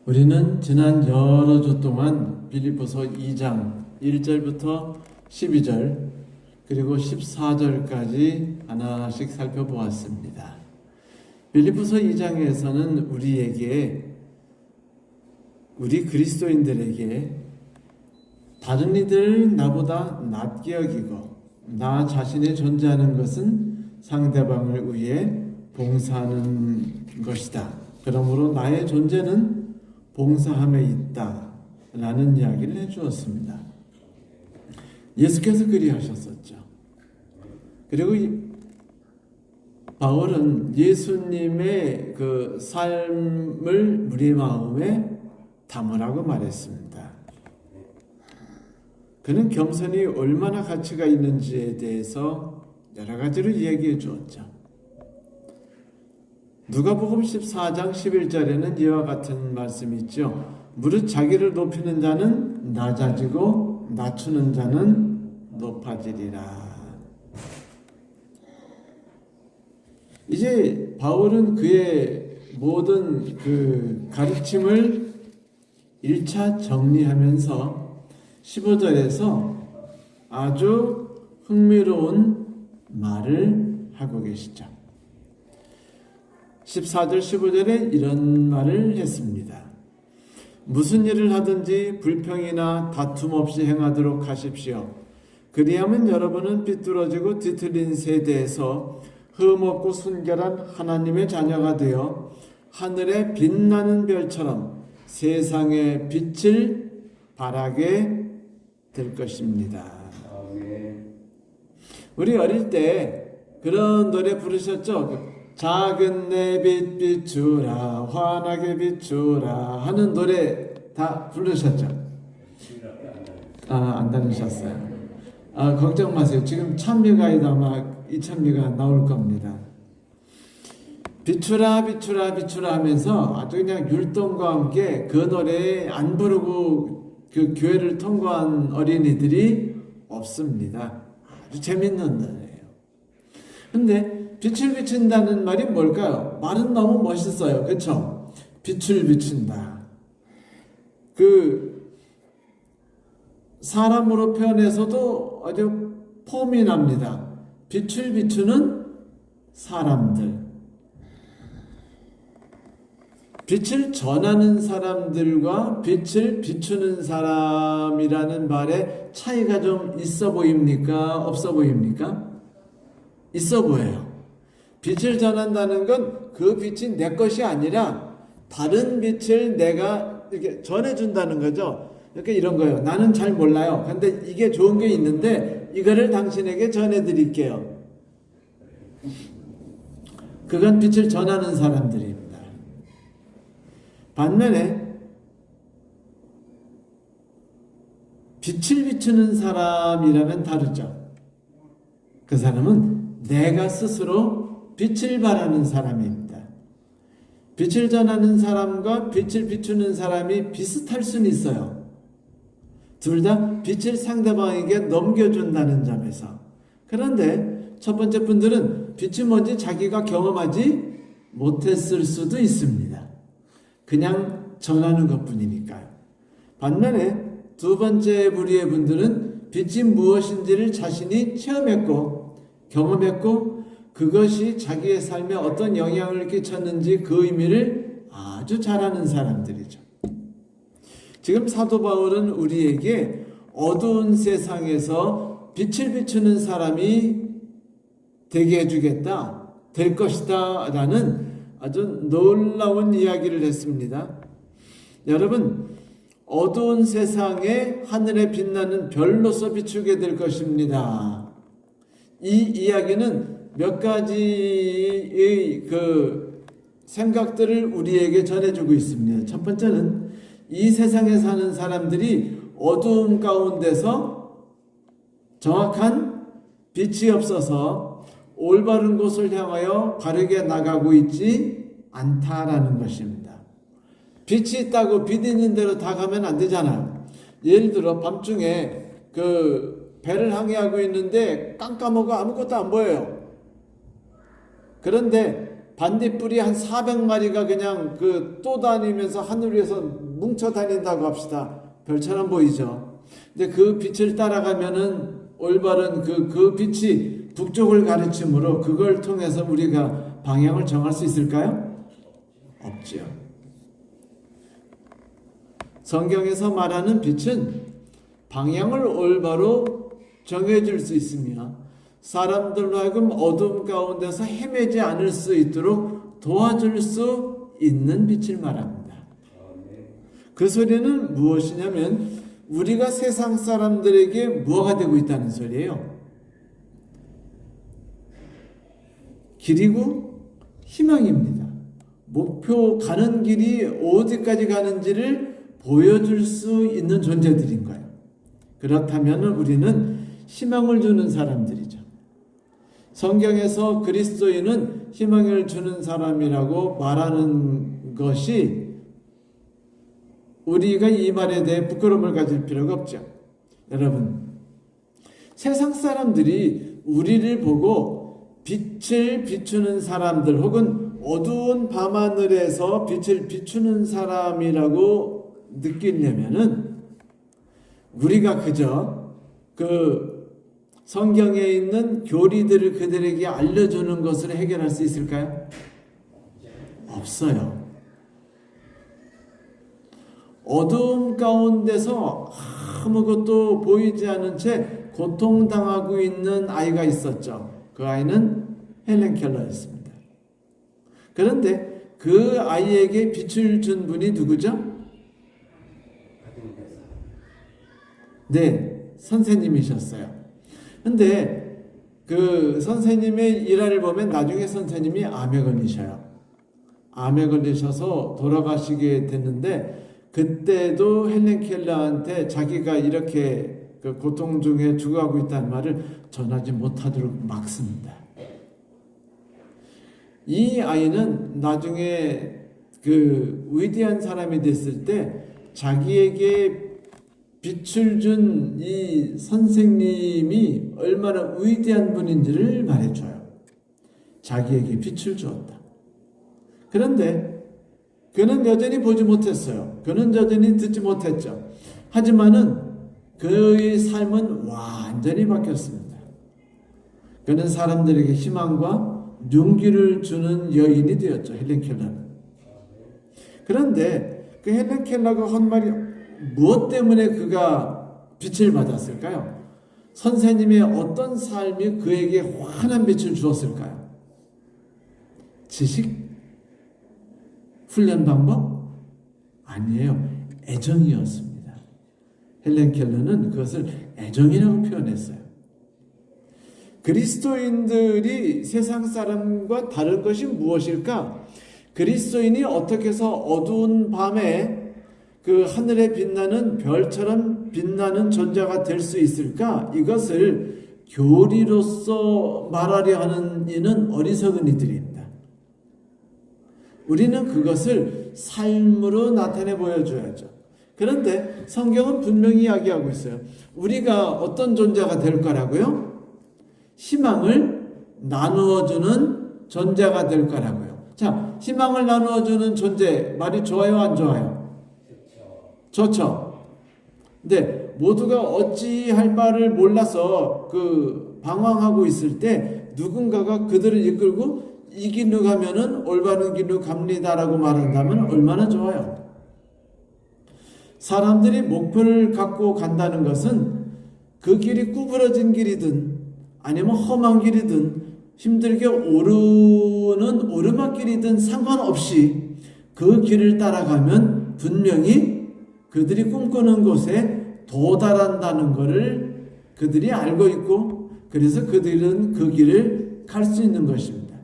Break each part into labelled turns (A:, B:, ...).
A: 우리는 지난 여러 주 동안 빌립보서 2장 1절부터 12절 그리고 14절까지 하나씩 살펴보았습니다. 빌립보서 2장에서는 우리 그리스도인들에게 다른 이들 나보다 낮게 여기고 나 자신이 존재하는 것은 상대방을 위해 봉사하는 것이다. 그러므로 나의 존재는 봉사함에 있다 라는 이야기를 해주었습니다. 예수께서 그리하셨었죠. 그리고 바울은 예수님의 그 삶을 우리 마음에 담으라고 말했습니다. 그는 겸손이 얼마나 가치가 있는지에 대해서 여러 가지로 이야기해 주었죠. 누가복음 14장 11절에는 이와 같은 말씀이 있죠. 무릇 자기를 높이는 자는 낮아지고 낮추는 자는 높아지리라. 이제 바울은 그의 모든 그 가르침을 1차 정리하면서 15절에서 아주 흥미로운 말을 하고 계시죠. 14절 15절에 이런 말을 했습니다. 무슨 일을 하든지 불평이나 다툼 없이 행하도록 하십시오. 그리하면 여러분은 삐뚤어지고 뒤틀린 세대에서 흠없고 순결한 하나님의 자녀가 되어 하늘에 빛나는 별처럼 세상의 빛을 발하게 될 것입니다. 우리 어릴 때 그런 노래 부르셨죠? 작은 내 빛 비추라 환하게 비추라 하는 노래 다 부르셨죠? 안 다니셨어요? 걱정 마세요. 지금 찬미가에도 아마 이 찬미가 나올 겁니다. 비추라 비추라 비추라 하면서 아주 그냥 율동과 함께 그 노래 안 부르고 그 교회를 통과한 어린이들이 없습니다. 아주 재밌는 노래예요. 근데 빛을 비춘다는 말이 뭘까요? 말은 너무 멋있어요. 그렇죠? 빛을 비춘다. 그 사람으로 표현해서도 아주 폼이 납니다. 빛을 비추는 사람들. 빛을 전하는 사람들과 빛을 비추는 사람이라는 말에 차이가 좀 있어 보입니까? 없어 보입니까? 있어 보여요. 빛을 전한다는 건 그 빛이 내 것이 아니라 다른 빛을 내가 이렇게 전해준다는 거죠. 이렇게 이런 거예요. 나는 잘 몰라요. 근데 이게 좋은 게 있는데 이거를 당신에게 전해드릴게요. 그건 빛을 전하는 사람들입니다. 반면에 빛을 비추는 사람이라면 다르죠. 그 사람은 내가 스스로 빛을 발하는 사람입니다. 빛을 전하는 사람과 빛을 비추는 사람이 비슷할 수는 있어요. 둘 다 빛을 상대방에게 넘겨준다는 점에서. 그런데 첫 번째 분들은 빛이 뭔지 자기가 경험하지 못했을 수도 있습니다. 그냥 전하는 것뿐이니까요. 반면에 두 번째 부류의 분들은 빛이 무엇인지를 자신이 체험했고 경험했고 그것이 자기의 삶에 어떤 영향을 끼쳤는지 그 의미를 아주 잘 아는 사람들이죠. 지금 사도 바울은 우리에게 어두운 세상에서 빛을 비추는 사람이 되게 해주겠다, 될 것이다 라는 아주 놀라운 이야기를 했습니다. 여러분, 어두운 세상에 하늘에 빛나는 별로서 비추게 될 것입니다. 이 이야기는 몇 가지의 그 생각들을 우리에게 전해주고 있습니다. 첫 번째는 이 세상에 사는 사람들이 어두움 가운데서 정확한 빛이 없어서 올바른 곳을 향하여 바르게 나가고 있지 않다라는 것입니다. 빛이 있다고 빛 있는 대로 다 가면 안 되잖아요. 예를 들어 밤중에 그 배를 항해하고 있는데 깜깜하고 아무것도 안 보여요. 그런데 반딧불이 한 400마리가 그냥 그 떠다니면서 하늘 위에서 뭉쳐 다닌다고 합시다. 별처럼 보이죠. 근데 그 빛을 따라가면은 올바른 그 빛이 북쪽을 가르치므로 그걸 통해서 우리가 방향을 정할 수 있을까요? 없죠. 성경에서 말하는 빛은 방향을 올바로 정해줄 수 있으며 사람들로 하여금 어둠 가운데서 헤매지 않을 수 있도록 도와줄 수 있는 빛을 말합니다. 그 소리는 무엇이냐면 우리가 세상 사람들에게 뭐가 되고 있다는 소리예요. 길이고 희망입니다. 목표 가는 길이 어디까지 가는지를 보여줄 수 있는 존재들인 거예요. 그렇다면 우리는 희망을 주는 사람들이죠. 성경에서 그리스도인은 희망을 주는 사람이라고 말하는 것이 우리가 이 말에 대해 부끄러움을 가질 필요가 없죠. 여러분, 세상 사람들이 우리를 보고 빛을 비추는 사람들 혹은 어두운 밤하늘에서 빛을 비추는 사람이라고 느끼려면은 우리가 그저 그 성경에 있는 교리들을 그들에게 알려주는 것으로 해결할 수 있을까요? 없어요. 어두움 가운데서 아무것도 보이지 않은 채 고통당하고 있는 아이가 있었죠. 그 아이는 헬렌 켈러였습니다. 그런데 그 아이에게 빛을 준 분이 누구죠? 네, 선생님이셨어요. 근데 그 선생님의 일화를 보면 나중에 선생님이 암에 걸리셔요. 암에 걸리셔서 돌아가시게 됐는데 그때도 헬렌 켈러한테 자기가 이렇게 그 고통 중에 죽어가고 있다는 말을 전하지 못하도록 막습니다. 이 아이는 나중에 그 위대한 사람이 됐을 때 자기에게 빛을 준 이 선생님이 얼마나 위대한 분인지를 말해줘요. 자기에게 빛을 주었다. 그런데 그는 여전히 보지 못했어요. 그는 여전히 듣지 못했죠. 하지만은 그의 삶은 완전히 바뀌었습니다. 그는 사람들에게 희망과 용기를 주는 여인이 되었죠. 헬렌 켈러는. 그런데 그 헬렌 켈러가 한 말이 무엇 때문에 그가 빛을 받았을까요? 선생님의 어떤 삶이 그에게 환한 빛을 주었을까요? 지식? 훈련 방법? 아니에요. 애정이었습니다. 헬렌 켈러는 그것을 애정이라고 표현했어요. 그리스도인들이 세상 사람과 다른 것이 무엇일까? 그리스도인이 어떻게 해서 어두운 밤에 그 하늘에 빛나는 별처럼 빛나는 존재가 될 수 있을까? 이것을 교리로서 말하려 하는 이는 어리석은 이들입니다. 우리는 그것을 삶으로 나타내 보여줘야죠. 그런데 성경은 분명히 이야기하고 있어요. 우리가 어떤 존재가 될 거라고요? 희망을 나누어주는 존재가 될 거라고요. 자, 희망을 나누어주는 존재 말이 좋아요, 안 좋아요? 좋죠. 근데 모두가 어찌할 바를 몰라서 그 방황하고 있을 때 누군가가 그들을 이끌고 이 길로 가면은 올바른 길로 갑니다라고 말한다면 얼마나 좋아요. 사람들이 목표를 갖고 간다는 것은 그 길이 구부러진 길이든 아니면 험한 길이든 힘들게 오르는 오르막길이든 상관없이 그 길을 따라가면 분명히 그들이 꿈꾸는 곳에 도달한다는 것을 그들이 알고 있고 그래서 그들은 그 길을 갈 수 있는 것입니다.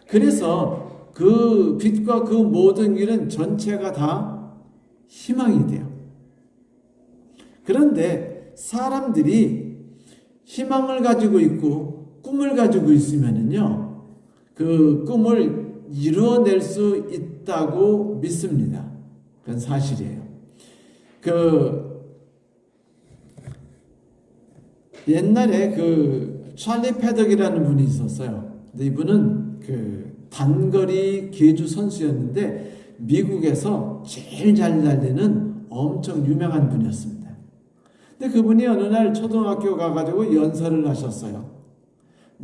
A: 그래서 그 빛과 그 모든 길은 전체가 다 희망이 돼요. 그런데 사람들이 희망을 가지고 있고 꿈을 가지고 있으면은요, 그 꿈을 이루어낼 수 있다고 믿습니다. 그건 사실이에요. 옛날에 찰리 패덕이라는 분이 있었어요. 근데 이분은 단거리 계주 선수였는데 미국에서 제일 잘 달리는 엄청 유명한 분이었습니다. 근데 그분이 어느 날 초등학교 가가지고 연설을 하셨어요.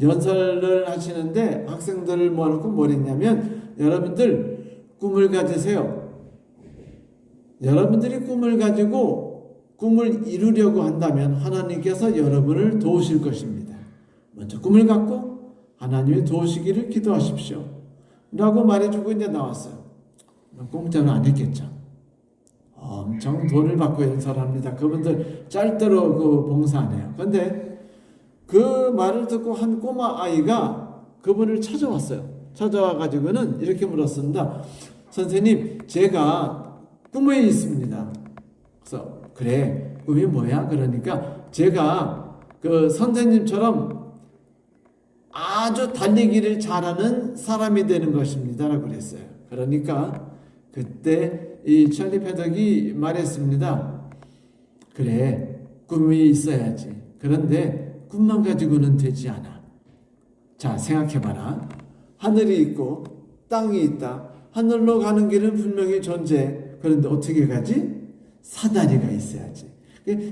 A: 연설을 하시는데 학생들을 모아놓고 뭘 했냐면, 여러분들 꿈을 가지세요. 여러분들이 꿈을 가지고 꿈을 이루려고 한다면 하나님께서 여러분을 도우실 것입니다. 먼저 꿈을 갖고 하나님이 도우시기를 기도하십시오 라고 말해주고 이제 나왔어요. 공짜는 안 했겠죠. 엄청 돈을 받고 연설합니다. 그분들 짤대로 그 봉사 안 해요. 그런데 그 말을 듣고 한 꼬마 아이가 그분을 찾아왔어요. 찾아와가지고는 이렇게 물었습니다. 선생님, 제가 꿈이 있습니다. 그래서 그래, 꿈이 뭐야? 그러니까 제가 그 선생님처럼 아주 달리기를 잘하는 사람이 되는 것입니다 라고 그랬어요. 그러니까 그때 이 찰리 패덕이 말했습니다. 그래, 꿈이 있어야지. 그런데 꿈만 가지고는 되지 않아. 자, 생각해봐라. 하늘이 있고 땅이 있다. 하늘로 가는 길은 분명히 존재해. 그런데 어떻게 가지? 사다리가 있어야지.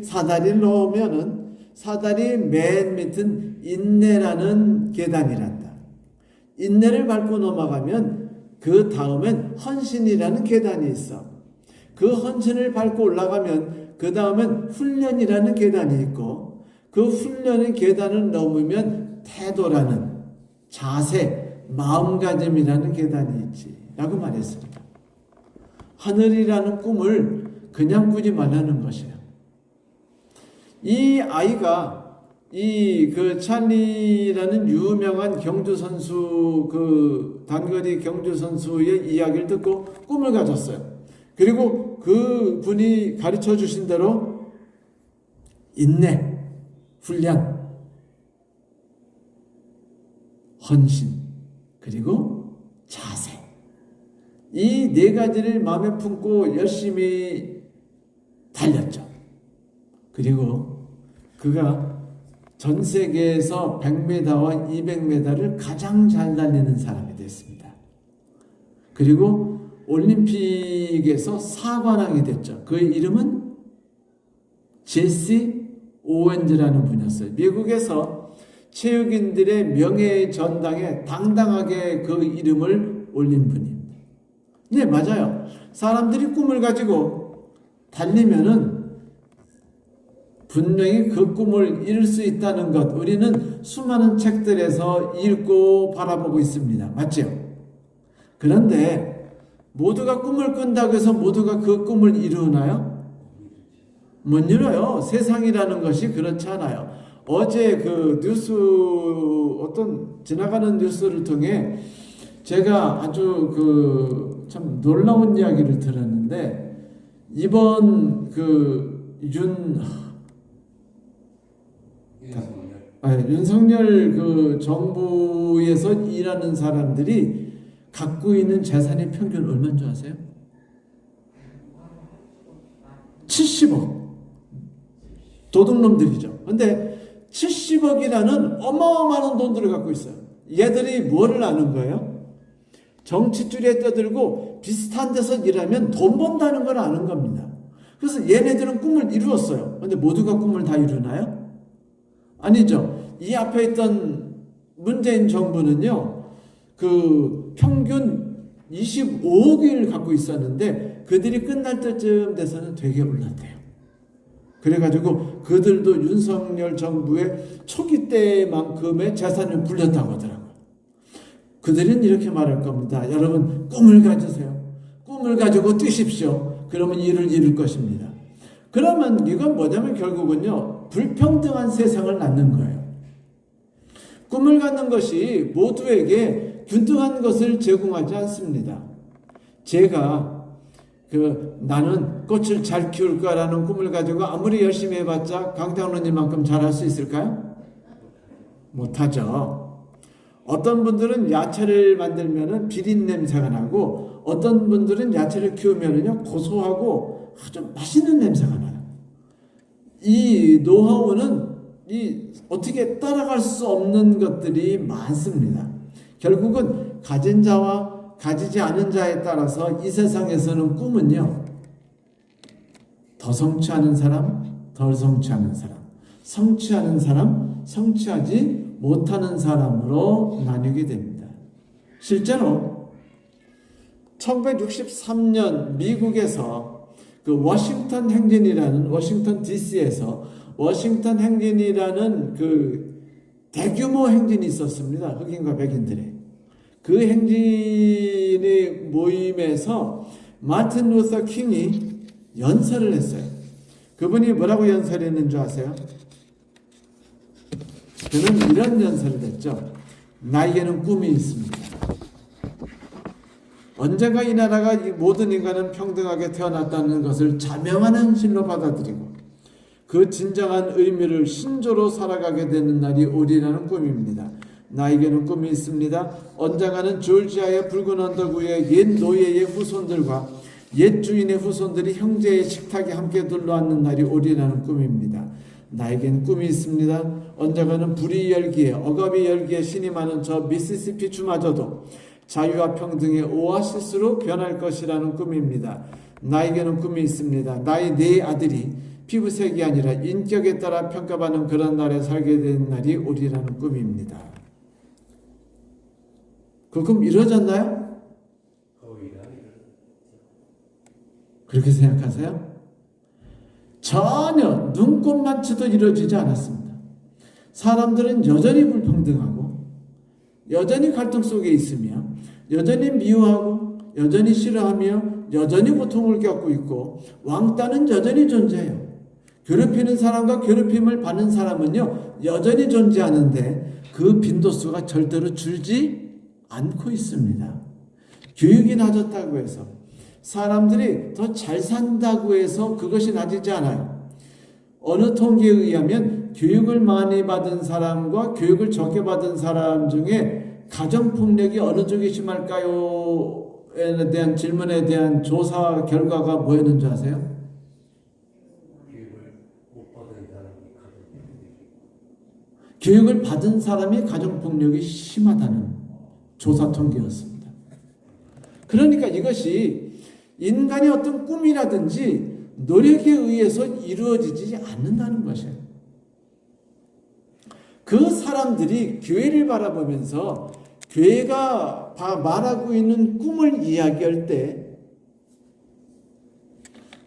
A: 사다리를 놓으면은 사다리 맨 밑은 인내라는 계단이란다. 인내를 밟고 넘어가면 그 다음엔 헌신이라는 계단이 있어. 그 헌신을 밟고 올라가면 그 다음엔 훈련이라는 계단이 있고, 그 훈련의 계단을 넘으면 태도라는 자세, 마음가짐이라는 계단이 있지 라고 말했습니다. 하늘이라는 꿈을 그냥 꾸지 말라는 것이에요. 이 아이가 그 찰리라는 유명한 경주 선수, 그 단거리 경주 선수의 이야기를 듣고 꿈을 가졌어요. 그리고 그 분이 가르쳐 주신 대로 인내, 훈련, 헌신, 그리고 자세, 이 네 가지를 마음에 품고 열심히 달렸죠. 그리고 그가 전 세계에서 100m와 200m를 가장 잘 달리는 사람이 됐습니다. 그리고 올림픽에서 4관왕이 됐죠. 그의 이름은 제시 오웬즈라는 분이었어요. 미국에서 체육인들의 명예의 전당에 당당하게 그 이름을 올린 분입니다. 네, 맞아요. 사람들이 꿈을 가지고 달리면은 분명히 그 꿈을 이룰 수 있다는 것, 우리는 수많은 책들에서 읽고 바라보고 있습니다. 맞죠? 그런데 모두가 꿈을 꾼다고 해서 모두가 그 꿈을 이루나요? 못 이뤄요. 세상이라는 것이 그렇지 않아요. 어제 그 뉴스, 어떤 지나가는 뉴스를 통해 제가 아주 그 참 놀라운 이야기를 들었는데, 이번 그 윤석열 그 정부에서 일하는 사람들이 갖고 있는 재산의 평균 얼마인 줄 아세요? 70억. 도둑놈들이죠. 근데 70억이라는 어마어마한 돈들을 갖고 있어요. 얘들이 뭐를 아는 거예요? 정치줄에 떠들고 비슷한 데서 일하면 돈 번다는 걸 아는 겁니다. 그래서 얘네들은 꿈을 이루었어요. 근데 모두가 꿈을 다 이루나요? 아니죠. 이 앞에 있던 문재인 정부는요, 그 평균 25억을 갖고 있었는데 그들이 끝날 때쯤 돼서는 되게 올랐대요. 그래가지고 그들도 윤석열 정부의 초기 때만큼의 재산을 불렸다고 하더라고요. 그들은 이렇게 말할 겁니다. 여러분, 꿈을 가지세요. 꿈을 가지고 뛰십시오. 그러면 일을 이룰 것입니다. 그러면 이건 뭐냐면 결국은요, 불평등한 세상을 낳는 거예요. 꿈을 갖는 것이 모두에게 균등한 것을 제공하지 않습니다. 제가 나는 꽃을 잘 키울 거라는 꿈을 가지고 아무리 열심히 해봤자 강장로님만큼 잘할 수 있을까요? 못하죠. 어떤 분들은 야채를 만들면은 비린 냄새가 나고, 어떤 분들은 야채를 키우면은요 고소하고 아주 맛있는 냄새가 나요. 이 노하우는 어떻게 따라갈 수 없는 것들이 많습니다. 결국은 가진 자와 가지지 않은 자에 따라서 이 세상에서는 꿈은요, 더 성취하는 사람, 덜 성취하는 사람, 성취하는 사람, 성취하지 못하는 사람으로 나뉘게 됩니다. 실제로 1963년 미국에서 그 워싱턴 행진이라는, 워싱턴 DC에서 워싱턴 행진이라는 그 대규모 행진이 있었습니다. 흑인과 백인들의. 그 행진의 모임에서 마틴 루터 킹이 연설을 했어요. 그분이 뭐라고 연설했는 줄 아세요? 그는 이런 연설을 했죠. 나에게는 꿈이 있습니다. 언젠가 이 나라가 모든 인간은 평등하게 태어났다는 것을 자명한 현실로 받아들이고 그 진정한 의미를 신조로 살아가게 되는 날이 오리라는 꿈입니다. 나에게는 꿈이 있습니다. 언젠가는 조지아의 붉은 언덕 위에 옛 노예의 후손들과 옛 주인의 후손들이 형제의 식탁에 함께 둘러앉는 날이 오리라는 꿈입니다. 나에겐 꿈이 있습니다. 언젠가는 불이 열기에, 억압이 열기에 신임하는 저 미시시피 주마저도 자유와 평등의 오아시스로 변할 것이라는 꿈입니다. 나에게는 꿈이 있습니다. 나의 네 아들이 피부색이 아니라 인격에 따라 평가받는 그런 날에 살게 된 날이 오리라는 꿈입니다. 그 꿈 이루어졌나요? 그렇게 생각하세요? 전혀 눈꼽만치도 이루어지지 않았습니다. 사람들은 여전히 불평등하고 여전히 갈등 속에 있으며 여전히 미워하고 여전히 싫어하며 여전히 고통을 겪고 있고 왕따는 여전히 존재해요. 괴롭히는 사람과 괴롭힘을 받는 사람은요 여전히 존재하는데 그 빈도수가 절대로 줄지 않고 있습니다. 교육이 낮았다고 해서 사람들이 더 잘 산다고 해서 그것이 낮지 않아요. 어느 통계에 의하면 교육을 많이 받은 사람과 교육을 적게 받은 사람 중에 가정폭력이 어느 쪽이 심할까요? 에 대한 질문에 대한 조사 결과가 뭐였는지 아세요? 교육을 받은 사람이 가정폭력이 심하다는 조사 통계였습니다. 그러니까 이것이 인간의 어떤 꿈이라든지 노력에 의해서 이루어지지 않는다는 것이에요. 그 사람들이 교회를 바라보면서 교회가 말하고 있는 꿈을 이야기할 때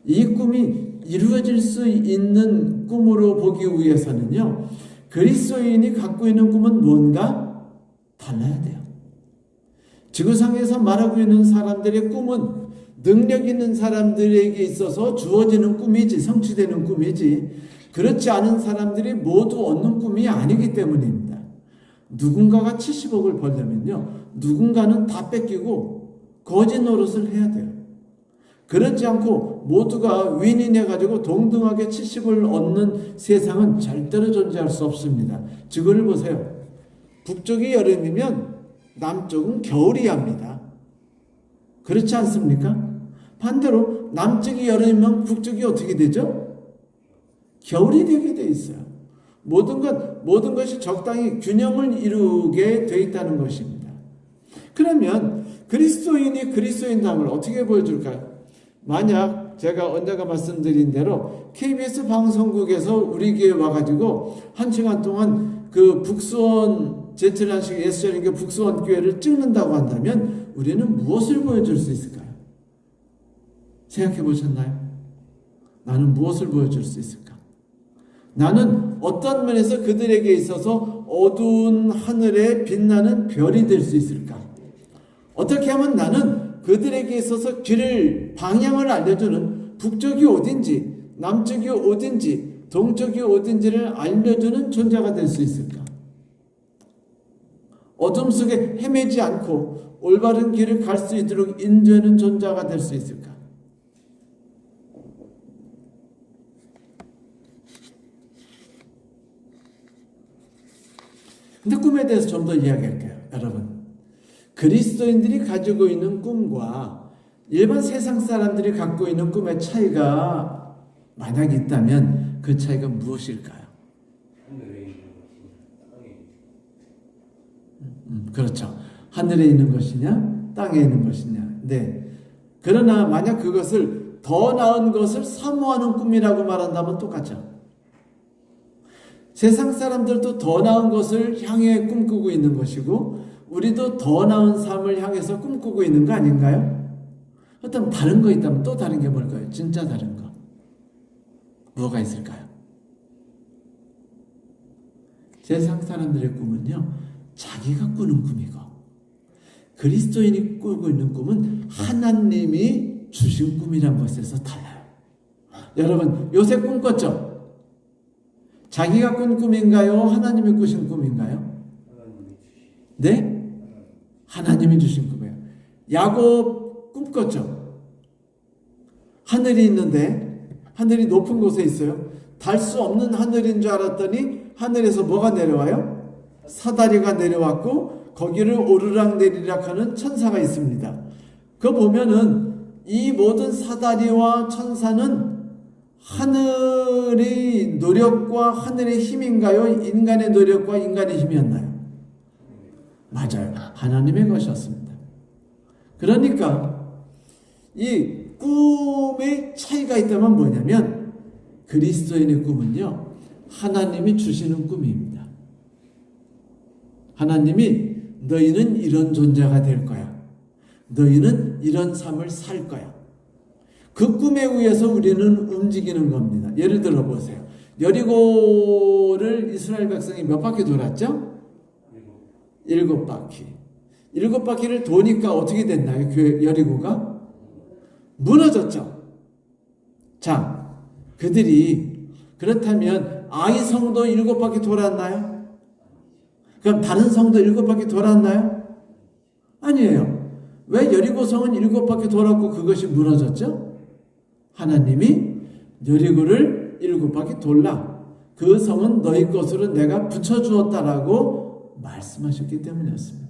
A: 이 꿈이 이루어질 수 있는 꿈으로 보기 위해서는요, 그리스도인이 갖고 있는 꿈은 뭔가 달라야 돼요. 지구상에서 말하고 있는 사람들의 꿈은 능력 있는 사람들에게 있어서 주어지는 꿈이지, 성취되는 꿈이지, 그렇지 않은 사람들이 모두 얻는 꿈이 아니기 때문입니다. 누군가가 70억을 벌려면요, 누군가는 다 뺏기고 거짓 노릇을 해야 돼요. 그렇지 않고 모두가 윈윈해가지고 동등하게 70을 얻는 세상은 절대로 존재할 수 없습니다. 지구를 보세요. 북쪽이 여름이면 남쪽은 겨울이 합니다. 그렇지 않습니까? 반대로 남쪽이 여름이면 북쪽이 어떻게 되죠? 겨울이 되게 돼 있어요. 모든 것이 적당히 균형을 이루게 돼 있다는 것입니다. 그러면 그리스도인이 그리스도인됨을 어떻게 보여줄까요? 만약 제가 언젠가 말씀드린 대로 KBS 방송국에서 우리 교회에 와가지고 1시간 동안 그 북수원 제철한식 예수절인교 북수원 교회를 찍는다고 한다면 우리는 무엇을 보여줄 수 있을까요? 생각해 보셨나요? 나는 무엇을 보여줄 수 있을까? 나는 어떤 면에서 그들에게 있어서 어두운 하늘에 빛나는 별이 될 수 있을까? 어떻게 하면 나는 그들에게 있어서 방향을 알려주는 북쪽이 어딘지, 남쪽이 어딘지, 동쪽이 어딘지를 알려주는 존재가 될 수 있을까? 어둠 속에 헤매지 않고 올바른 길을 갈 수 있도록 인도하는 존재가 될 수 있을까? 근데 꿈에 대해서 좀 더 이야기할게요. 여러분, 그리스도인들이 가지고 있는 꿈과 일반 세상 사람들이 갖고 있는 꿈의 차이가 만약 있다면 그 차이가 무엇일까요? 그렇죠. 하늘에 있는 것이냐, 땅에 있는 것이냐. 네. 그러나 만약 그것을 더 나은 것을 사모하는 꿈이라고 말한다면 똑같죠. 세상 사람들도 더 나은 것을 향해 꿈꾸고 있는 것이고 우리도 더 나은 삶을 향해서 꿈꾸고 있는 거 아닌가요? 어떤 다른 거 있다면 또 다른 게 뭘까요? 진짜 다른 거. 뭐가 있을까요? 세상 사람들의 꿈은요, 자기가 꾸는 꿈이고 그리스도인이 꾸고 있는 꿈은 하나님이 주신 꿈이란 것에서 달라요. 여러분 요새 꿈 꿨죠? 자기가 꾼 꿈인가요? 하나님이 꾸신 꿈인가요? 네? 하나님이 주신 꿈이에요. 야곱 꿈 꿨죠? 하늘이 있는데 하늘이 높은 곳에 있어요. 달 수 없는 하늘인 줄 알았더니 하늘에서 뭐가 내려와요? 사다리가 내려왔고 거기를 오르락내리락 하는 천사가 있습니다. 그거 보면은 이 모든 사다리와 천사는 하늘의 노력과 하늘의 힘인가요? 인간의 노력과 인간의 힘이었나요? 맞아요. 하나님의 것이었습니다. 그러니까 이 꿈의 차이가 있다면 뭐냐면 그리스도인의 꿈은요, 하나님이 주시는 꿈입니다. 하나님이 너희는 이런 존재가 될 거야. 너희는 이런 삶을 살 거야. 그 꿈에 의해서 우리는 움직이는 겁니다. 예를 들어 보세요. 여리고를 이스라엘 백성이 몇 바퀴 돌았죠? 7바퀴. 7바퀴를 도니까 어떻게 됐나요? 여리고가 무너졌죠. 자, 그들이 그렇다면 아이 성도 7바퀴 돌았나요? 그럼 다른 성도 7바퀴 돌았나요? 아니에요. 왜 여리고성은 7바퀴 돌았고 그것이 무너졌죠? 하나님이 여리고를 7바퀴 돌라. 그 성은 너희 것으로 내가 붙여주었다라고 말씀하셨기 때문이었습니다.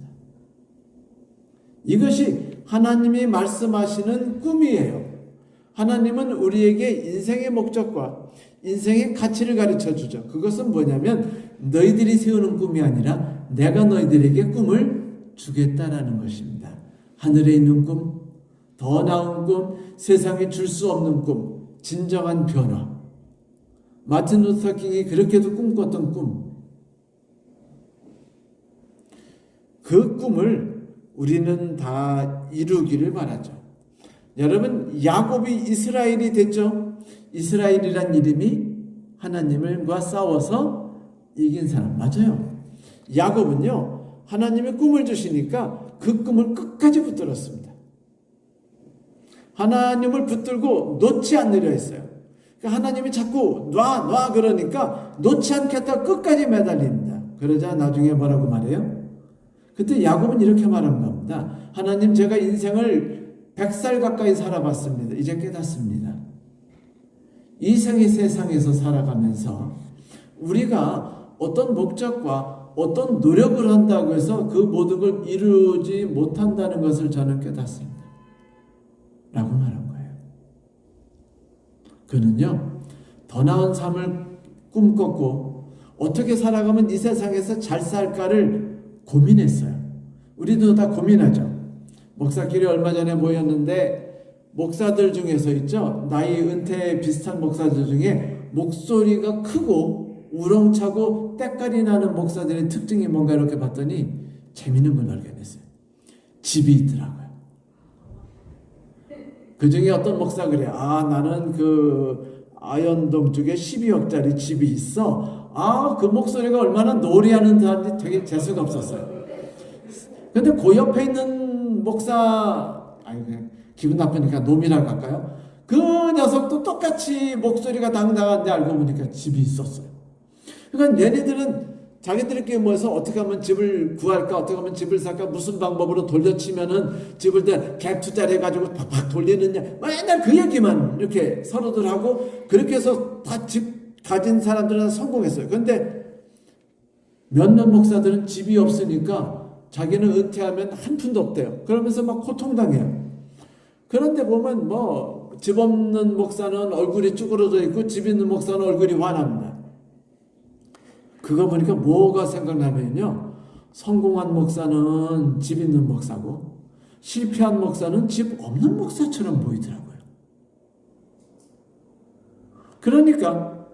A: 이것이 하나님이 말씀하시는 꿈이에요. 하나님은 우리에게 인생의 목적과 인생의 가치를 가르쳐 주죠. 그것은 뭐냐면 너희들이 세우는 꿈이 아니라 내가 너희들에게 꿈을 주겠다라는 것입니다. 하늘에 있는 꿈, 더 나은 꿈, 세상에 줄 수 없는 꿈, 진정한 변화. 마틴 루터 킹이 그렇게도 꿈꿨던 꿈. 그 꿈을 우리는 다 이루기를 바라죠. 여러분, 야곱이 이스라엘이 됐죠. 이스라엘이란 이름이 하나님과 싸워서 이긴 사람. 맞아요. 야곱은요, 하나님이 꿈을 주시니까 그 꿈을 끝까지 붙들었습니다. 하나님을 붙들고 놓지 않으려 했어요. 그러니까 하나님이 자꾸 놔 그러니까 놓지 않겠다 끝까지 매달립니다. 그러자 나중에 뭐라고 말해요? 그때 야곱은 이렇게 말한 겁니다. 하나님, 제가 인생을 100살 가까이 살아봤습니다. 이제 깨닫습니다. 이 세상에서 살아가면서 우리가 어떤 목적과 어떤 노력을 한다고 해서 그 모든 걸 이루지 못한다는 것을 저는 깨닫습니다. 라고 말한 거예요. 그는요, 더 나은 삶을 꿈꿨고 어떻게 살아가면 이 세상에서 잘 살까를 고민했어요. 우리도 다 고민하죠. 목사끼리 얼마 전에 모였는데 목사들 중에서 있죠. 나이 은퇴 비슷한 목사들 중에 목소리가 크고 우렁차고 때깔이 나는 목사들의 특징이 뭔가 이렇게 봤더니 재밌는 걸 발견했어요. 집이 있더라고요. 그 중에 어떤 목사 그래. 나는 그 아현동 쪽에 12억짜리 집이 있어. 그 목소리가 얼마나 노래하는 사람들이 되게 재수가 없었어요. 근데 그 옆에 있는 목사, 기분 나쁘니까 놈이라고 할까요? 그 녀석도 똑같이 목소리가 당당한데 알고 보니까 집이 있었어요. 그러니까 얘네들은 자기들끼리 모여서 어떻게 하면 집을 구할까, 어떻게 하면 집을 살까, 무슨 방법으로 돌려치면은 집을 갭 투자를 해가지고 팍팍 돌리느냐, 맨날 그 얘기만 이렇게 서로들 하고, 그렇게 해서 다 집 가진 사람들은 성공했어요. 그런데 몇몇 목사들은 집이 없으니까 자기는 은퇴하면 한 푼도 없대요. 그러면서 막 고통당해요. 그런데 보면 집 없는 목사는 얼굴이 쭈그러져 있고 집 있는 목사는 얼굴이 환합니다. 그거 보니까 뭐가 생각나면요, 성공한 목사는 집 있는 목사고 실패한 목사는 집 없는 목사처럼 보이더라고요. 그러니까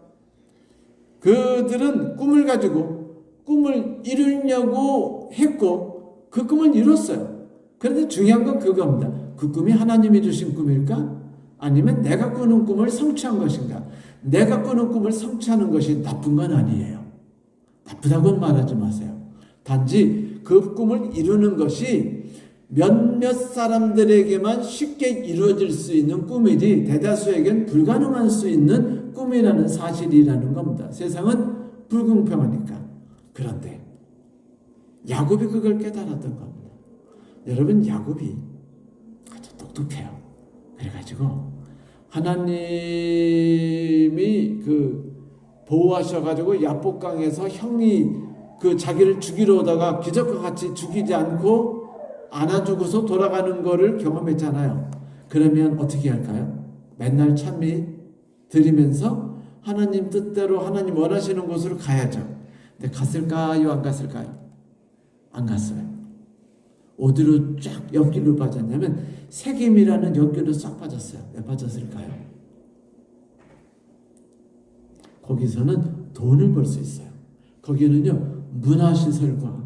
A: 그들은 꿈을 가지고 꿈을 이루려고 했고 그 꿈을 이뤘어요. 그런데 중요한 건 그겁니다. 그 꿈이 하나님이 주신 꿈일까? 아니면 내가 꾸는 꿈을 성취한 것인가? 내가 꾸는 꿈을 성취하는 것이 나쁜 건 아니에요. 나쁘다고는 말하지 마세요. 단지 그 꿈을 이루는 것이 몇몇 사람들에게만 쉽게 이루어질 수 있는 꿈이지 대다수에겐 불가능할 수 있는 꿈이라는 사실이라는 겁니다. 세상은 불공평하니까. 그런데 야곱이 그걸 깨달았던 겁니다. 여러분, 야곱이 아주 똑똑해요. 그래가지고 하나님이 보호하셔가지고 야복강에서 형이 자기를 죽이러 오다가 기적과 같이 죽이지 않고 안아주고서 돌아가는 거를 경험했잖아요. 그러면 어떻게 할까요? 맨날 찬미 드리면서 하나님 뜻대로 하나님 원하시는 곳으로 가야죠. 근데 갔을까요? 안 갔을까요? 안 갔어요. 어디로 쫙 옆길로 빠졌냐면 세겜이라는 옆길로 싹 빠졌어요. 왜 빠졌을까요? 거기서는 돈을 벌 수 있어요. 거기는요 문화시설과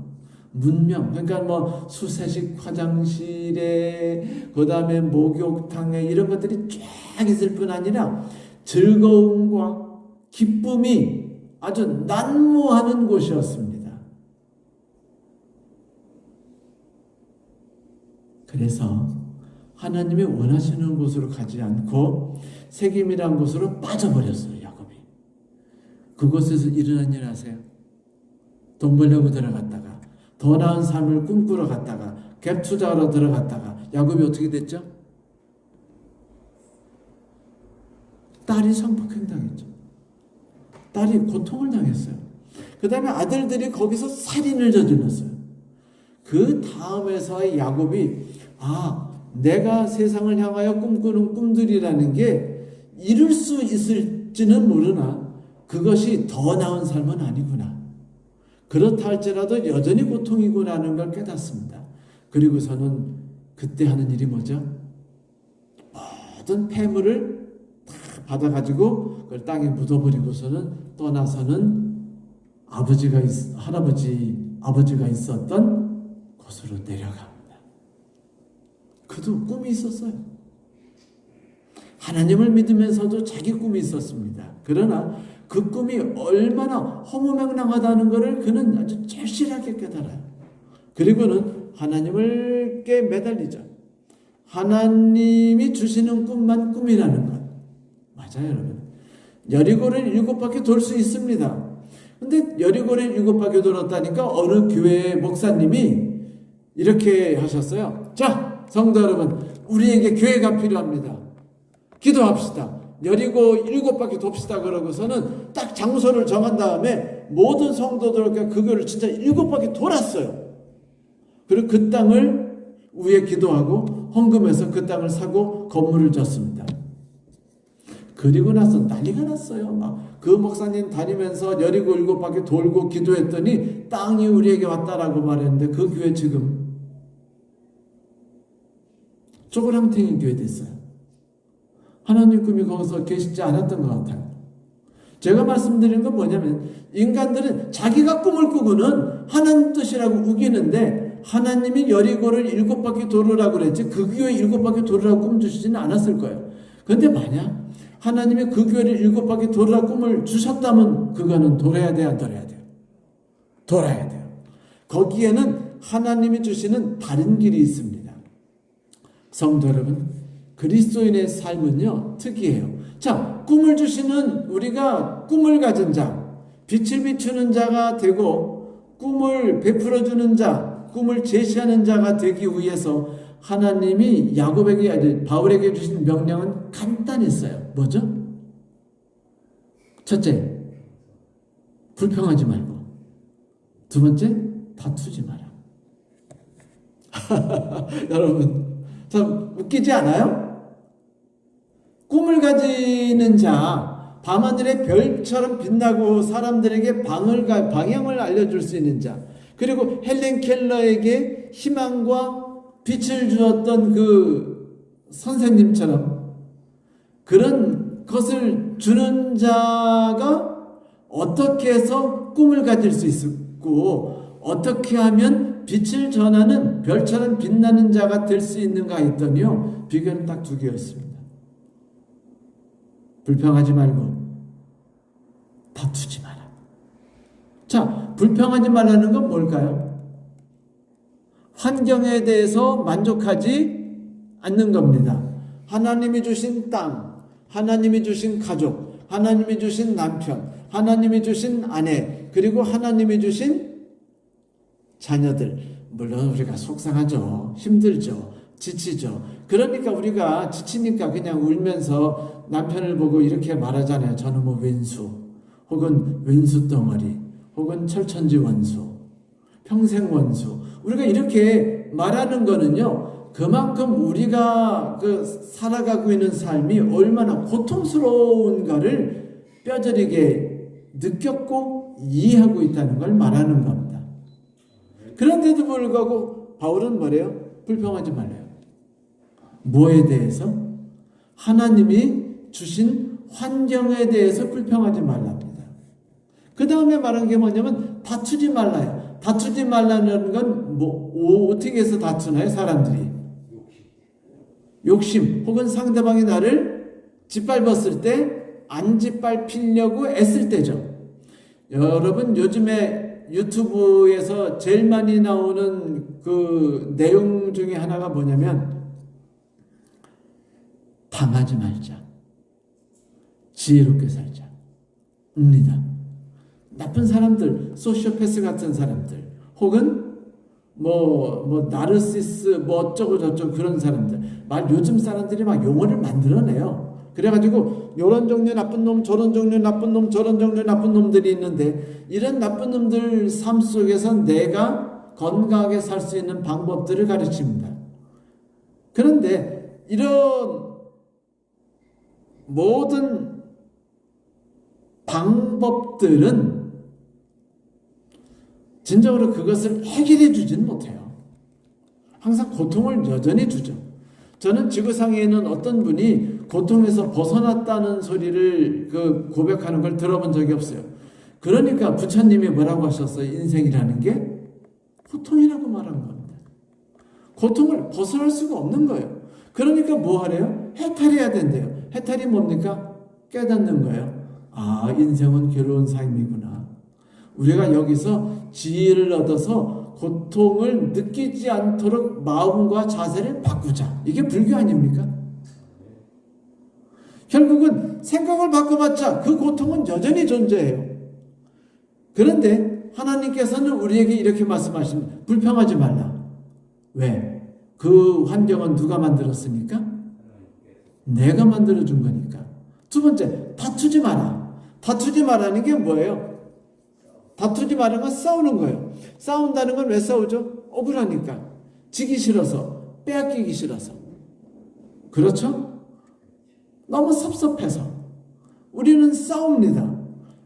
A: 문명, 그러니까 수세식 화장실에 그 다음에 목욕탕에 이런 것들이 쫙 있을 뿐 아니라 즐거움과 기쁨이 아주 난무하는 곳이었습니다. 그래서 하나님이 원하시는 곳으로 가지 않고 세겜이라는 곳으로 빠져버렸어요. 야곱이. 그곳에서 일어난 일 아세요? 돈 벌려고 들어갔다가 더 나은 삶을 꿈꾸러 갔다가 갭 투자하러 들어갔다가 야곱이 어떻게 됐죠? 딸이 성폭행당했죠. 딸이 고통을 당했어요. 그 다음에 아들들이 거기서 살인을 저질렀어요. 그 다음에서의 야곱이 내가 세상을 향하여 꿈꾸는 꿈들이라는 게 이룰 수 있을지는 모르나 그것이 더 나은 삶은 아니구나. 그렇다 할지라도 여전히 고통이구나라는 걸 깨닫습니다. 그리고서는 그때 하는 일이 뭐죠? 모든 폐물을 다 받아가지고 그걸 땅에 묻어버리고서는 떠나서는 아버지가 있었던 곳으로 내려갑니다. 그도 꿈이 있었어요. 하나님을 믿으면서도 자기 꿈이 있었습니다. 그러나 그 꿈이 얼마나 허무맹랑하다는 것을 그는 아주 절실하게 깨달아요. 그리고는 하나님께 매달리죠. 하나님이 주시는 꿈만 꿈이라는 것. 맞아요, 여러분. 여리고를 7바퀴 돌 수 있습니다. 근데 여리고를 7바퀴 돌았다니까 어느 교회 목사님이 이렇게 하셨어요. 자, 성도 여러분, 우리에게 교회가 필요합니다. 기도합시다. 여리고 7바퀴 돕시다. 그러고서는 딱 장소를 정한 다음에 모든 성도들과 그 교회를 진짜 7바퀴 돌았어요. 그리고 그 땅을 위에 기도하고 헌금해서 그 땅을 사고 건물을 졌습니다. 그리고 나서 난리가 났어요. 그 목사님 다니면서 여리고 7바퀴 돌고 기도했더니 땅이 우리에게 왔다라고 말했는데 그 교회 지금 쪼그랑탱이 교회 됐어요. 하나님 꿈이 거기서 계시지 않았던 것 같아요. 제가 말씀드리는 건 뭐냐면 인간들은 자기가 꿈을 꾸고는 하나님 뜻이라고 우기는데 하나님이 여리고를 7바퀴 돌으라고 그랬지 그 교회 7바퀴 돌으라고 꿈 주시지는 않았을 거예요. 그런데 만약 하나님이 그 교회를 7바퀴 돌으라고 꿈을 주셨다면 그거는 돌아야 돼요, 안 돌아야 돼요? 돌아야 돼요. 거기에는 하나님이 주시는 다른 길이 있습니다. 성도 여러분, 그리스도인의 삶은요 특이해요. 자, 꿈을 주시는 우리가 꿈을 가진 자, 빛을 비추는 자가 되고 꿈을 베풀어주는 자, 꿈을 제시하는 자가 되기 위해서 하나님이 바울에게 주신 명령은 간단했어요. 뭐죠? 첫째, 불평하지 말고. 두 번째, 다투지 마라. 여러분, 참 웃기지 않아요? 꿈을 가지는 자, 밤하늘의 별처럼 빛나고 사람들에게 방향을 알려줄 수 있는 자, 그리고 헬렌 켈러에게 희망과 빛을 주었던 그 선생님처럼 그런 것을 주는 자가 어떻게 해서 꿈을 가질 수 있고 어떻게 하면 빛을 전하는 별처럼 빛나는 자가 될 수 있는가 했더니요, 비결은 딱 두 개였습니다. 불평하지 말고 다투지 마라. 자, 불평하지 말라는 건 뭘까요? 환경에 대해서 만족하지 않는 겁니다. 하나님이 주신 땅, 하나님이 주신 가족, 하나님이 주신 남편, 하나님이 주신 아내, 그리고 하나님이 주신 자녀들. 물론 우리가 속상하죠. 힘들죠. 지치죠. 그러니까 우리가 지치니까 그냥 울면서 남편을 보고 이렇게 말하잖아요. 저놈의 왼수, 혹은 왼수 덩어리, 혹은 철천지 원수, 평생 원수. 우리가 이렇게 말하는 거는요, 그만큼 우리가 살아가고 있는 삶이 얼마나 고통스러운가를 뼈저리게 느꼈고 이해하고 있다는 걸 말하는 겁니다. 그런데도 불구하고 바울은 뭐래요? 불평하지 말래요. 뭐에 대해서? 하나님이 주신 환경에 대해서 불평하지 말랍니다. 그 다음에 말한 게 뭐냐면 다투지 말라요. 다투지 말라는 건 어떻게 해서 다투나요? 사람들이 욕심 혹은 상대방이 나를 짓밟았을 때 안 짓밟히려고 애쓸 때죠. 여러분, 요즘에 유튜브에서 제일 많이 나오는 그 내용 중에 하나가 뭐냐면 당하지 말자, 지혜롭게 살자 입니다. 나쁜 사람들, 소시오패스 같은 사람들, 혹은 나르시스 어쩌고 저쩌고 그런 사람들, 요즘 사람들이 막 용어를 만들어내요. 그래가지고 이런 종류의 나쁜 놈, 저런 종류의 나쁜 놈, 저런 종류의 나쁜 놈들이 있는데, 이런 나쁜 놈들 삶 속에서 내가 건강하게 살 수 있는 방법들을 가르칩니다. 그런데 이런 모든 방법들은 진정으로 그것을 해결해 주지는 못해요. 항상 고통을 여전히 주죠. 저는 지구상에 있는 어떤 분이 고통에서 벗어났다는 소리를 고백하는 걸 들어본 적이 없어요. 그러니까 부처님이 뭐라고 하셨어요? 인생이라는 게 고통이라고 말한 겁니다. 고통을 벗어날 수가 없는 거예요. 그러니까 뭐 하래요? 해탈해야 된대요. 해탈이 뭡니까? 깨닫는 거예요. 아, 인생은 괴로운 삶이구나. 우리가 여기서 지혜를 얻어서 고통을 느끼지 않도록 마음과 자세를 바꾸자. 이게 불교 아닙니까? 결국은 생각을 바꿔봤자 그 고통은 여전히 존재해요. 그런데 하나님께서는 우리에게 이렇게 말씀하십니다. 불평하지 말라. 왜? 그 환경은 누가 만들었습니까? 내가 만들어준 거니까. 두 번째, 다투지 마라. 다투지 마라는 게 뭐예요? 다투지 마라는 건 싸우는 거예요. 싸운다는 건 왜 싸우죠? 억울하니까. 지기 싫어서, 빼앗기기 싫어서. 그렇죠? 너무 섭섭해서. 우리는 싸웁니다.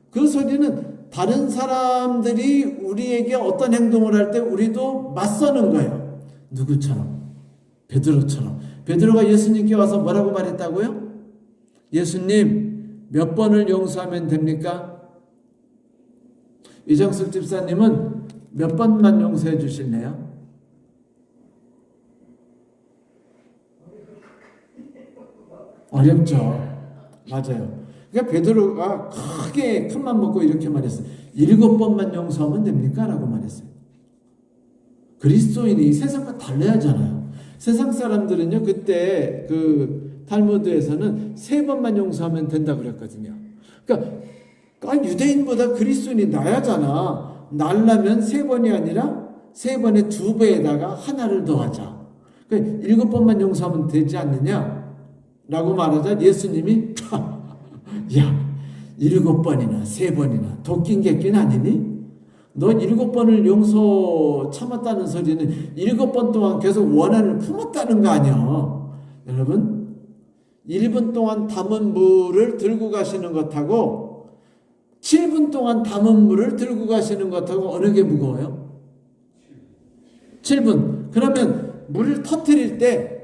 A: 그 소리는 다른 사람들이 우리에게 어떤 행동을 할 때 우리도 맞서는 거예요. 누구처럼? 베드로처럼. 베드로가 예수님께 와서 뭐라고 말했다고요? 예수님, 몇 번을 용서하면 됩니까? 이정숙 집사님은 몇 번만 용서해 주실래요? 어렵죠. 맞아요. 그러니까 베드로가 크게 큰맘 먹고 이렇게 말했어요. 7번만 용서하면 됩니까? 라고 말했어요. 그리스도인이 세상과 달라야잖아요. 세상 사람들은요, 그때 탈무드에서는 3번만 용서하면 된다고 그랬거든요. 그러니까 유대인보다 그리스도인이 나야잖아. 날라면 3번이 아니라 3번의 2배에다가 하나를 더하자. 그러니까 7번만 용서하면 되지 않느냐? 라고 말하자 예수님이 야, 7번이나 3번이나 도낀 객긴 아니니? 너 7번을 용서 참았다는 소리는 7번 동안 계속 원한을 품었다는 거 아니야. 여러분, 1분 동안 담은 물을 들고 가시는 것하고 7분 동안 담은 물을 들고 가시는 것하고 어느 게 무거워요? 7분. 그러면 물을 터뜨릴 때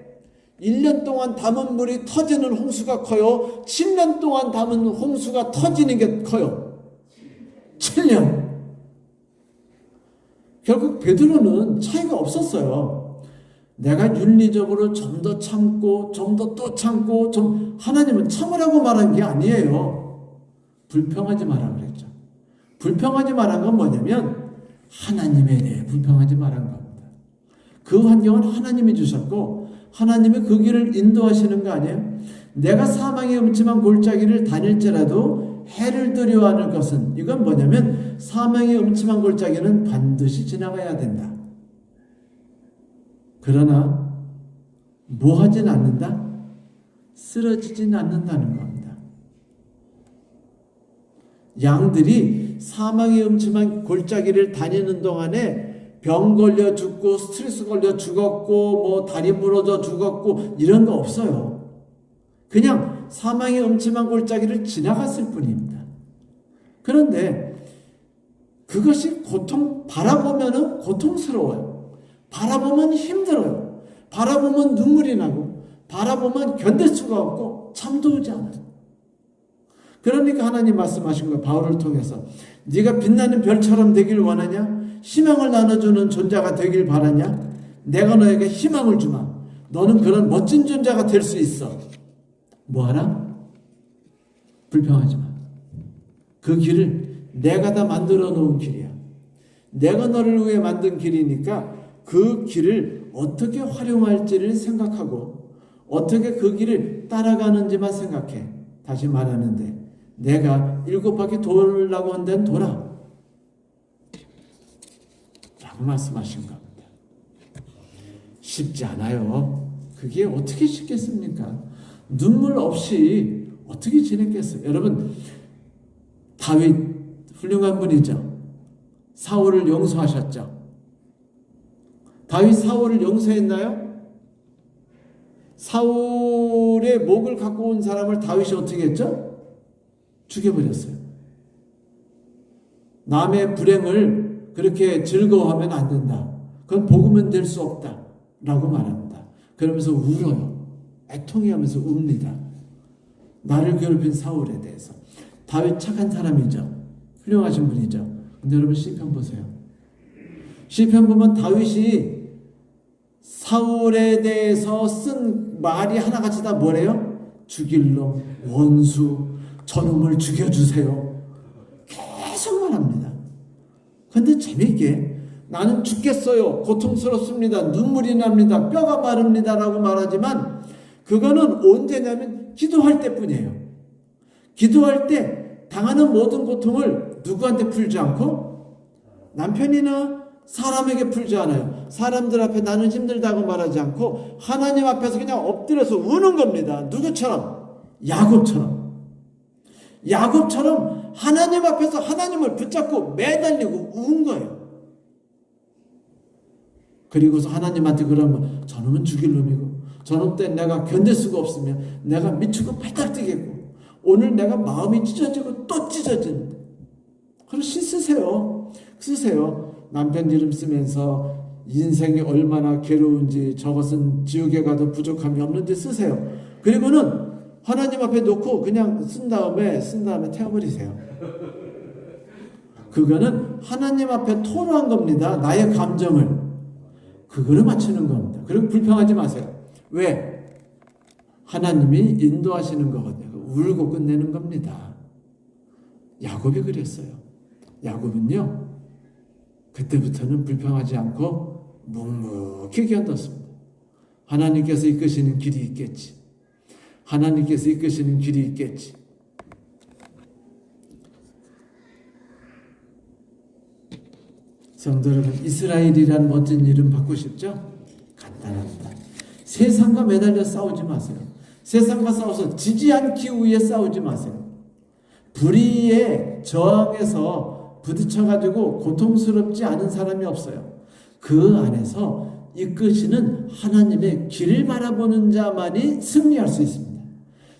A: 1년 동안 담은 물이 터지는 홍수가 커요? 7년 동안 담은 홍수가 터지는 게 커요? 7년. 결국 베드로는 차이가 없었어요. 내가 윤리적으로 좀 더 참고 좀 더 또 참고 하나님은 참으라고 말한 게 아니에요. 불평하지 마라 그랬죠. 불평하지 말한 건 뭐냐면 하나님에 대해 불평하지 말한 겁니다. 그 환경은 하나님이 주셨고 하나님이 그 길을 인도하시는 거 아니에요? 내가 사망의 음침한 골짜기를 다닐지라도 해를 두려워하는 것은 이건 뭐냐면 사망의 음침한 골짜기는 반드시 지나가야 된다. 그러나 뭐 하진 않는다? 쓰러지진 않는다는 겁니다. 양들이 사망의 음침한 골짜기를 다니는 동안에 병 걸려 죽고 스트레스 걸려 죽었고 뭐 다리 부러져 죽었고 이런 거 없어요. 그냥 사망의 음침한 골짜기를 지나갔을 뿐입니다. 그런데 그것이 바라보면은 고통스러워요. 바라보면 힘들어요. 바라보면 눈물이 나고 바라보면 견딜 수가 없고 잠도 오지 않아요. 그러니까 하나님 말씀하신 거예요. 바울을 통해서 네가 빛나는 별처럼 되길 원하냐? 희망을 나눠주는 존재가 되길 바라냐? 내가 너에게 희망을 주마. 너는 그런 멋진 존재가 될 수 있어. 뭐하라? 불평하지 마. 그 길을 내가 다 만들어 놓은 길이야. 내가 너를 위해 만든 길이니까 그 길을 어떻게 활용할지를 생각하고 어떻게 그 길을 따라가는지만 생각해. 다시 말하는데 내가 7바퀴 돌라고 한 데는 돌아 라고 말씀하신 겁니다. 쉽지 않아요. 그게 어떻게 쉽겠습니까? 눈물 없이 어떻게 지냈겠어요? 여러분 다윗 훌륭한 분이죠. 사울을 용서하셨죠. 다윗 사울을 용서했나요? 사울의 목을 갖고 온 사람을 다윗이 어떻게 했죠? 죽여버렸어요. 남의 불행을 그렇게 즐거워하면 안 된다. 그건 복음은 될 수 없다 라고 말합니다. 그러면서 울어요. 애통해하면서 웁니다. 나를 괴롭힌 사울에 대해서. 다윗 착한 사람이죠. 훌륭하신 분이죠. 근데 여러분 시편 보세요. 시편 보면 다윗이 사울에 대해서 쓴 말이 하나같이 다 뭐래요? 죽일 놈, 원수, 저놈을 죽여주세요. 계속 말합니다. 그런데 재미있게 나는 죽겠어요. 고통스럽습니다. 눈물이 납니다. 뼈가 마릅니다. 라고 말하지만 그거는 언제냐면 기도할 때뿐이에요. 기도할 때 당하는 모든 고통을 누구한테 풀지 않고 남편이나 사람에게 풀지 않아요. 사람들 앞에 나는 힘들다고 말하지 않고 하나님 앞에서 그냥 엎드려서 우는 겁니다. 누구처럼? 야곱처럼 하나님 앞에서 하나님을 붙잡고 매달리고 운 거예요. 그리고서 하나님한테 그러면 저놈은 죽일 놈이고 저놈 때문에 내가 견딜 수가 없으면 내가 미치고 발딱 뛰겠고 오늘 내가 마음이 찢어지고 또 찢어지는데 그럼 시 쓰세요. 남편 이름 쓰면서 인생이 얼마나 괴로운지 저것은 지옥에 가도 부족함이 없는지 쓰세요. 그리고는 하나님 앞에 놓고 그냥 쓴 다음에 태워버리세요. 그거는 하나님 앞에 토로한 겁니다. 나의 감정을. 그거를 맞추는 겁니다. 그리고 불평하지 마세요. 왜? 하나님이 인도하시는 거거든요. 울고 끝내는 겁니다. 야곱이 그랬어요. 야곱은요. 그때부터는 불평하지 않고 묵묵히 견뎠습니다. 하나님께서 이끄시는 길이 있겠지. 하나님께서 이끄시는 길이 있겠지. 성도 여러분, 이스라엘이란 멋진 이름 받고 싶죠? 간단합니다. 세상과 매달려 싸우지 마세요. 세상과 싸워서 지지 않기 위해 싸우지 마세요. 불의에 저항해서 부딪혀가지고 고통스럽지 않은 사람이 없어요. 그 안에서 이끄시는 하나님의 길을 바라보는 자만이 승리할 수 있습니다.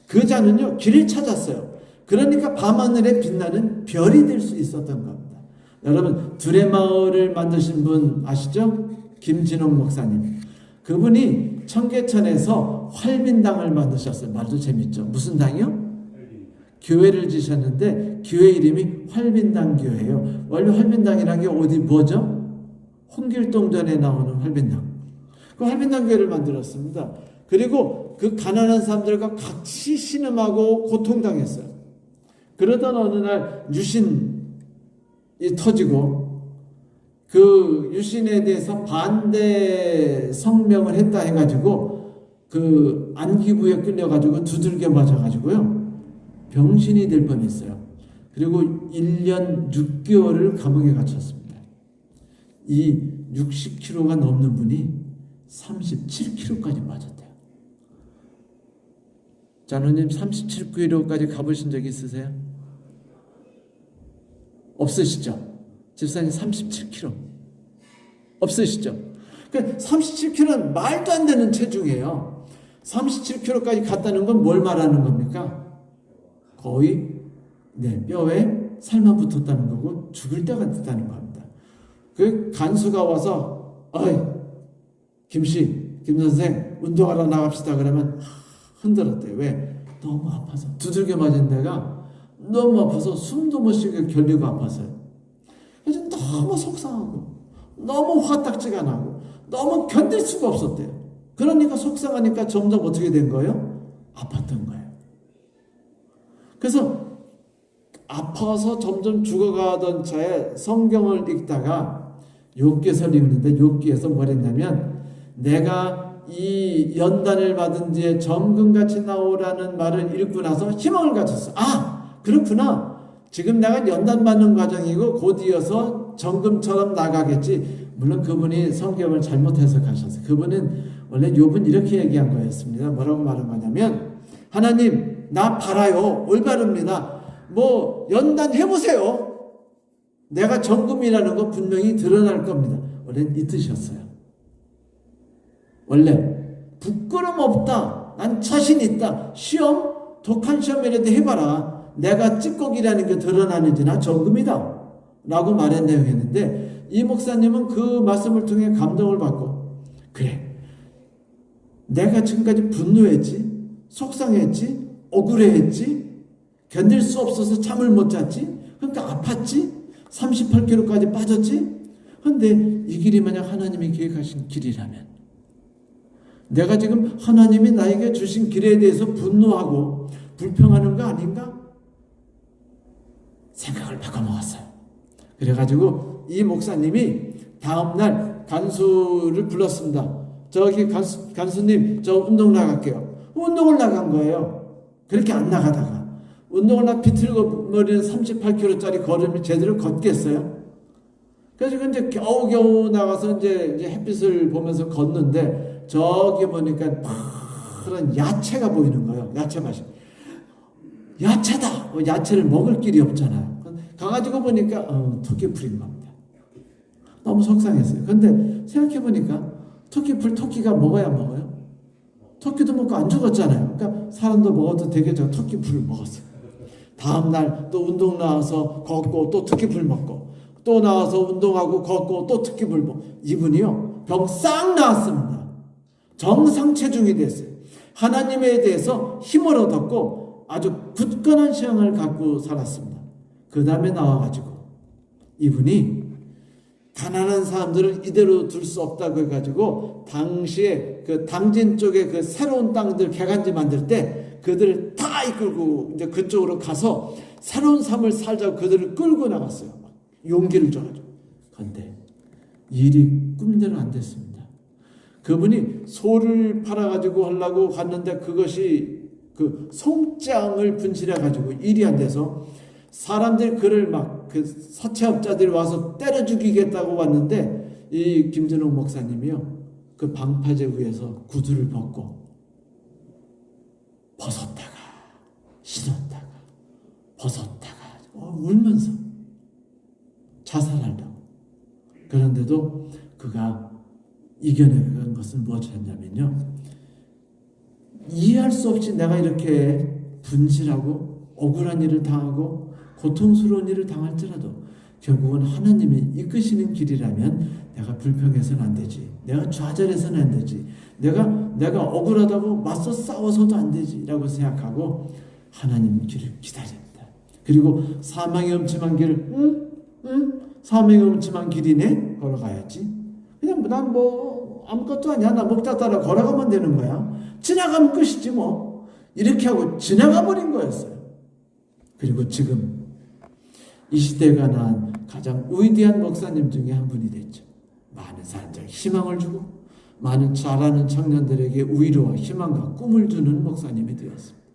A: 그 자는요, 길을 찾았어요. 그러니까 밤하늘에 빛나는 별이 될 수 있었던 겁니다. 여러분, 둘의 마을을 만드신 분 아시죠? 김진홍 목사님. 그분이 청계천에서 활빈당을 만드셨어요. 말도 재밌죠. 무슨 당이요? 교회를 지셨는데 교회 이름이 활빈당 교회예요. 원래 활빈당이라는 게 어디 뭐죠? 홍길동전에 나오는 활빈당. 그 활빈당 교회를 만들었습니다. 그리고 그 가난한 사람들과 같이 신음하고 고통당했어요. 그러던 어느 날 유신이 터지고 그 유신에 대해서 반대 성명을 했다 해가지고 그 안기부에 끌려가지고 두들겨 맞아가지고요. 병신이 될 뻔했어요. 그리고 1년 6개월을 감옥에 갇혔습니다. 이 60kg가 넘는 분이 37kg까지 빠졌대요. 장로님 37kg까지 가보신 적 있으세요? 없으시죠? 집사님 37kg 없으시죠? 그러니까 37kg는 말도 안 되는 체중이에요. 37kg까지 갔다는 건 뭘 말하는 겁니까? 거의 뼈에 살만 붙었다는 거고 죽을 때가 됐다는 겁니다. 그 간수가 와서 어이 김씨, 김선생 운동하러 나갑시다 그러면 흔들었대요. 왜? 너무 아파서. 두들겨 맞은 데가 너무 아파서 숨도 못 쉬게 결리고 아파서요. 그래서 너무 속상하고 너무 화딱지가 나고 너무 견딜 수가 없었대요. 그러니까 속상하니까 점점 어떻게 된 거예요? 아팠던 거예요. 그래서 아파서 점점 죽어가던 차에 성경을 읽다가 욥기서를 읽는데 욥기에서 뭘 했냐면 내가 이 연단을 받은 뒤에 정금같이 나오라는 말을 읽고 나서 희망을 가졌어. 아 그렇구나. 지금 내가 연단받는 과정이고 곧 이어서 정금처럼 나가겠지. 물론 그분이 성경을 잘못 해석하셨어요. 그분은 원래 욥은 이렇게 얘기한 거였습니다. 뭐라고 말한 거냐면 하나님 나 봐라요. 올바릅니다. 뭐 연단해보세요. 내가 정금이라는 거 분명히 드러날 겁니다. 원래는 이 뜻이었어요. 원래 부끄럼 없다. 난 자신 있다. 시험 독한 시험이라도 해봐라. 내가 찌꺼기라는 게 드러나는지 나 정금이다. 라고 말한 내용이었는데 이 목사님은 그 말씀을 통해 감동을 받고 그래 내가 지금까지 분노했지 속상했지 억울해했지 견딜 수 없어서 잠을 못 잤지 그러니까 아팠지 38kg까지 빠졌지 그런데 이 길이 만약 하나님이 계획하신 길이라면 내가 지금 하나님이 나에게 주신 길에 대해서 분노하고 불평하는 거 아닌가? 생각을 바꿔먹었어요. 그래가지고 이 목사님이 다음날 간수를 불렀습니다. 저기 간수님 저 운동 나갈게요. 운동을 나간 거예요. 그렇게 안 나가다가 운동을 비틀거리는 38km짜리 걸음을 제대로 걷겠어요? 그래서 이제 겨우겨우 나가서 이제 햇빛을 보면서 걷는데 저기 보니까 그런 야채가 보이는 거예요. 야채 맛이. 야채다. 야채를 먹을 길이 없잖아요. 가가지고 보니까 토끼풀인 겁니다. 너무 속상했어요. 그런데 생각해보니까 토끼가 먹어야 먹어요? 토끼도 먹고 안 죽었잖아요. 그러니까 사람도 먹어도 되게 저 토끼풀을 먹었어요. 다음날 또 운동 나와서 걷고 또 토끼풀 먹고 또 나와서 운동하고 걷고 또 토끼풀 먹고 이분이요 병 싹 나왔습니다. 정상 체중이 됐어요. 하나님에 대해서 힘을 얻었고 아주 굳건한 신앙을 갖고 살았습니다. 그 다음에 나와가지고 이분이 가난한 사람들을 이대로 둘 수 없다고 해가지고 당시에 그 당진 쪽에 그 새로운 땅들 개간지 만들 때 그들을 다 이끌고 이제 그쪽으로 가서 새로운 삶을 살자고 그들을 끌고 나갔어요. 용기를 줘가지고. 그런데 일이 꿈대로 안 됐습니다. 그분이 소를 팔아가지고 하려고 갔는데 그것이 그 송장을 분실해가지고 일이 안 돼서 사람들이 그를 막 그 사채업자들이 와서 때려 죽이겠다고 왔는데 이 김진홍 목사님이요 그 방파제 위에서 구두를 벗고 벗었다가 신었다가 벗었다가 울면서 자살하려고 그런데도 그가 이겨낸 것은 무엇이었냐면요 이해할 수 없이 내가 이렇게 분실하고 억울한 일을 당하고 고통스러운 일을 당할지라도 결국은 하나님이 이끄시는 길이라면 내가 불평해서는 안 되지. 내가 좌절해서는 안 되지. 내가 억울하다고 맞서 싸워서도 안 되지라고 생각하고 하나님 길을 기다립니다. 그리고 사망의 음침한 길을 사망의 음침한 길이네 걸어가야지. 그냥 난 뭐 아무것도 아니야. 나 목자 따라 걸어가면 되는 거야. 지나가면 끝이지 뭐. 이렇게 하고 지나가 버린 거였어요. 그리고 지금 이 시대가 낳은 가장 위대한 목사님 중에 한 분이 됐죠. 많은 사람들에게 희망을 주고 많은 잘하는 청년들에게 위로와 희망과 꿈을 주는 목사님이 되었습니다.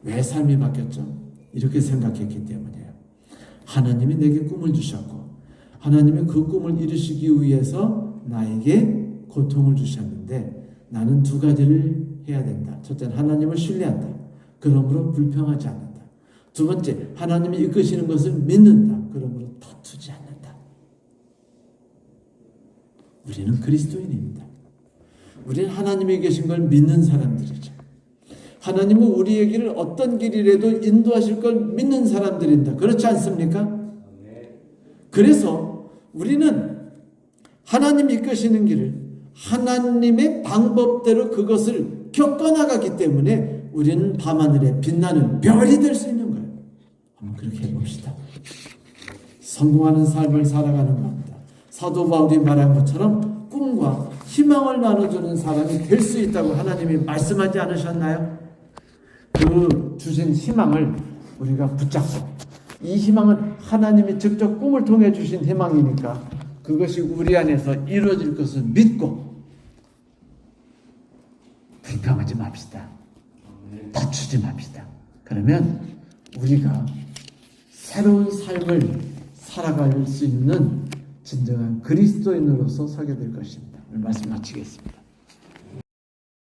A: 왜 삶이 바뀌었죠? 이렇게 생각했기 때문이에요. 하나님이 내게 꿈을 주셨고 하나님이 그 꿈을 이루시기 위해서 나에게 고통을 주셨는데 나는 두 가지를 해야 된다. 첫째는 하나님을 신뢰한다. 그러므로 불평하지 않는다. 두 번째, 하나님이 이끄시는 것을 믿는다. 그러므로 다투지 않는다. 우리는 그리스도인입니다. 우리는 하나님이 계신 걸 믿는 사람들이죠. 하나님은 우리의 길을 어떤 길이라도 인도하실 걸 믿는 사람들입니다. 그렇지 않습니까? 그래서 우리는 하나님이 이끄시는 길을 하나님의 방법대로 그것을 겪어나가기 때문에 우리는 밤하늘에 빛나는 별이 될 수 있는 거예요. 한번 그렇게 해봅시다. 성공하는 삶을 살아가는 겁니다. 사도 바울이 말한 것처럼 꿈과 희망을 나눠주는 사람이 될 수 있다고 하나님이 말씀하지 않으셨나요? 그 주신 희망을 우리가 붙잡고 이 희망은 하나님이 직접 꿈을 통해 주신 희망이니까 그것이 우리 안에서 이루어질 것을 믿고 불평하지 맙시다. 다투지 맙시다. 그러면 우리가 새로운 삶을 살아갈 수 있는 진정한 그리스도인으로서 서게 될 것입니다. 오늘 말씀 마치겠습니다.